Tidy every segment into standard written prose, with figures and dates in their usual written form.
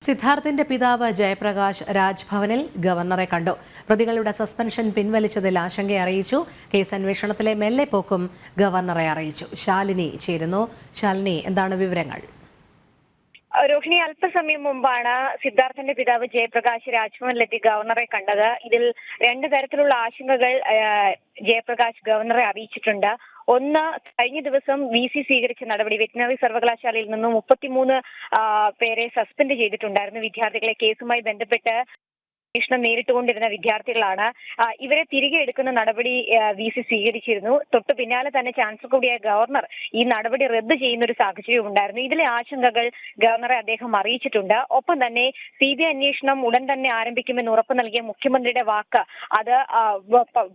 സിദ്ധാർത്ഥിന്റെ പിതാവ് ജയപ്രകാശ് രാജ്ഭവനിൽ ഗവർണറെ കണ്ടു. പ്രതികളുടെ സസ്പെൻഷൻ പിൻവലിച്ചതിൽ ആശങ്ക അറിയിച്ചു. കേസ് അന്വേഷണത്തിലെ മെല്ലെപ്പോക്കും ഗവർണറെ അറിയിച്ചു. ശാലിനി ചേരുന്നു. ശാലിനി, എന്താണ് വിവരങ്ങൾ? രോഹിണി, അല്പസമയം മുമ്പാണ് സിദ്ധാർത്ഥന്റെ പിതാവ് ജയപ്രകാശ് രാജ്ഭവനിലെത്തി ഗവർണറെ കണ്ടത്. ഇതിൽ രണ്ടു തരത്തിലുള്ള ആശങ്കകൾ ജയപ്രകാശ് ഗവർണറെ അറിയിച്ചിട്ടുണ്ട്. ഒന്ന്, കഴിഞ്ഞ ദിവസം VC സ്വീകരിച്ച നടപടി, വെറ്റിനറി സർവകലാശാലയിൽ നിന്നും 33 പേരെ സസ്പെൻഡ് ചെയ്തിട്ടുണ്ടായിരുന്നു. വിദ്യാർത്ഥികളെ കേസുമായി ബന്ധപ്പെട്ട് അന്വേഷണം നേരിട്ടുകൊണ്ടിരുന്ന വിദ്യാർത്ഥികളാണ്. ഇവരെ തിരികെ എടുക്കുന്ന നടപടി VC സ്വീകരിച്ചിരുന്നു. തൊട്ടു പിന്നാലെ തന്നെ ചാൻസലർ കൂടിയായ ഗവർണർ ഈ നടപടി റദ്ദ് ചെയ്യുന്ന ഒരു സാഹചര്യം ഉണ്ടായിരുന്നു. ഇതിലെ ആശങ്കകൾ ഗവർണറെ അദ്ദേഹം അറിയിച്ചിട്ടുണ്ട്. ഒപ്പം തന്നെ CBI അന്വേഷണം ഉടൻ തന്നെ ആരംഭിക്കുമെന്ന് ഉറപ്പു നൽകിയ മുഖ്യമന്ത്രിയുടെ വാക്ക് അത്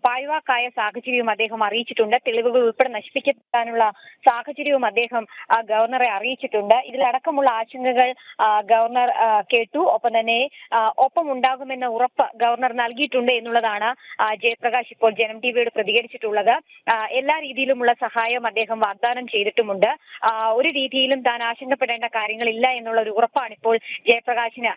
പാഴ്വാക്കായ സാഹചര്യവും അദ്ദേഹം അറിയിച്ചിട്ടുണ്ട്. തെളിവുകൾ ഉൾപ്പെടെ നശിപ്പിക്കാനുള്ള സാഹചര്യവും അദ്ദേഹം ഗവർണറെ അറിയിച്ചിട്ടുണ്ട്. ഇതിലടക്കമുള്ള ആശങ്കകൾ ഗവർണർ കേട്ടു. ഒപ്പം തന്നെ ഒപ്പം ഉണ്ടാകുമെന്ന ഉറപ്പ് ഗവർണർ നൽകിയിട്ടുണ്ട് എന്നുള്ളതാണ് ജയപ്രകാശ് ഇപ്പോൾ ജനം ടിവിയോട് പ്രതികരിച്ചിട്ടുള്ളത്. എല്ലാ രീതിയിലുമുള്ള സഹായം അദ്ദേഹം വാഗ്ദാനം ചെയ്തിട്ടുമുണ്ട്. ഒരു രീതിയിലും താൻ ആശങ്കപ്പെടേണ്ട കാര്യങ്ങളില്ല എന്നുള്ള ഒരു ഉറപ്പാണ് ഇപ്പോൾ ജയപ്രകാശിന്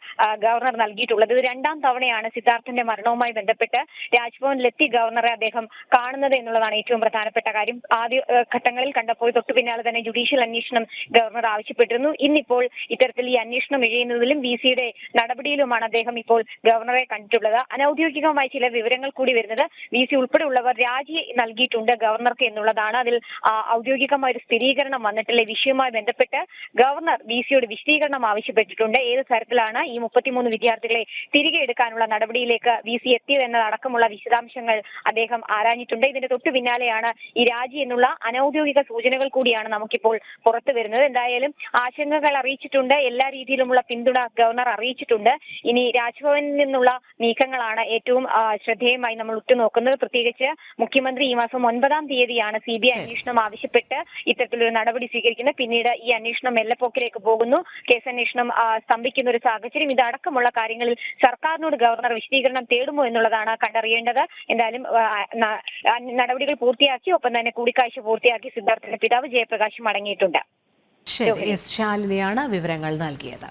ഗവർണർ നൽകിയിട്ടുള്ളത്. ഇത് രണ്ടാം തവണയാണ് സിദ്ധാർത്ഥന്റെ മരണവുമായി ബന്ധപ്പെട്ട് രാജ്ഭവനിലെത്തി ഗവർണറെ അദ്ദേഹം കാണുന്നത് എന്നുള്ളതാണ് ഏറ്റവും പ്രധാനപ്പെട്ട കാര്യം. ആദ്യ ഘട്ടങ്ങളിൽ കണ്ടപ്പോൾ തൊട്ടു പിന്നാലെ തന്നെ ജുഡീഷ്യൽ അന്വേഷണം ഗവർണർ ആവശ്യപ്പെട്ടിരുന്നു. ഇന്നിപ്പോൾ ഇത്തരത്തിൽ ഈ അന്വേഷണം ഇഴയുന്നതിലും VCയുടെ നടപടിയിലുമാണ് അദ്ദേഹം ഇപ്പോൾ ഗവർണറെ കണ്ടിട്ടുള്ളത്. അനൌദ്യോഗികമായ ചില വിവരങ്ങൾ കൂടി വരുന്നത് VC ഉൾപ്പെടെയുള്ളവർ രാജി നൽകിയിട്ടുണ്ട് ഗവർണർക്ക് എന്നുള്ളതാണ്. അതിൽ ഔദ്യോഗികമായ ഒരു സ്ഥിരീകരണം വന്നിട്ടില്ല. വിഷയവുമായി ബന്ധപ്പെട്ട് ഗവർണർ VCയോട് വിശദീകരണം ആവശ്യപ്പെട്ടിട്ടുണ്ട്. ഏത് തരത്തിലാണ് ഈ 33 വിദ്യാർത്ഥികളെ തിരികെ എടുക്കാനുള്ള നടപടിയിലേക്ക് VC എത്തിയതെന്നതടക്കമുള്ള വിശദാംശങ്ങൾ അദ്ദേഹം ആരാഞ്ഞിട്ടുണ്ട്. ഇതിന്റെ തൊട്ടു പിന്നാലെയാണ് ഈ രാജി എന്നുള്ള അനൌദ്യോഗിക സൂചനകൾ കൂടിയാണ് നമുക്കിപ്പോൾ പുറത്തു വരുന്നത്. എന്തായാലും ആശങ്കകൾ അറിയിച്ചിട്ടുണ്ട്. എല്ലാ രീതിയിലുമുള്ള പിന്തുണ ഗവർണർ അറിയിച്ചിട്ടുണ്ട്. ഇനി രാജ്ഭവനിൽ നിന്നുള്ള നീക്കങ്ങളാണ് ഏറ്റവും ശ്രദ്ധേയമായി നമ്മൾ ഉറ്റുനോക്കുന്നത്. പ്രത്യേകിച്ച് മുഖ്യമന്ത്രി ഈ മാസം 9-ാം തീയതിയാണ് CBI അന്വേഷണം ആവശ്യപ്പെട്ട് ഇത്തരത്തിലൊരു നടപടി സ്വീകരിക്കുന്നത്. പിന്നീട് ഈ അന്വേഷണം മെല്ലെപ്പോക്കിലേക്ക് പോകുന്നു. കേസന്വേഷണം സ്തംഭിക്കുന്ന ഒരു സാഹചര്യം. ഇതടക്കമുള്ള കാര്യങ്ങളിൽ സർക്കാരിനോട് ഗവർണർ വിശദീകരണം തേടുമോ എന്നുള്ളതാണ് കണ്ടറിയേണ്ടത്. എന്തായാലും നടപടികൾ പൂർത്തിയാക്കി, ഒപ്പം തന്നെ കൂടിക്കാഴ്ച പൂർത്തിയാക്കി സിദ്ധാർത്ഥന്റെ പിതാവ് ജയപ്രകാശ് മടങ്ങിയിട്ടുണ്ട്. ശരി, ശാലിനിയാണ് വിവരങ്ങൾ നൽകിയത്.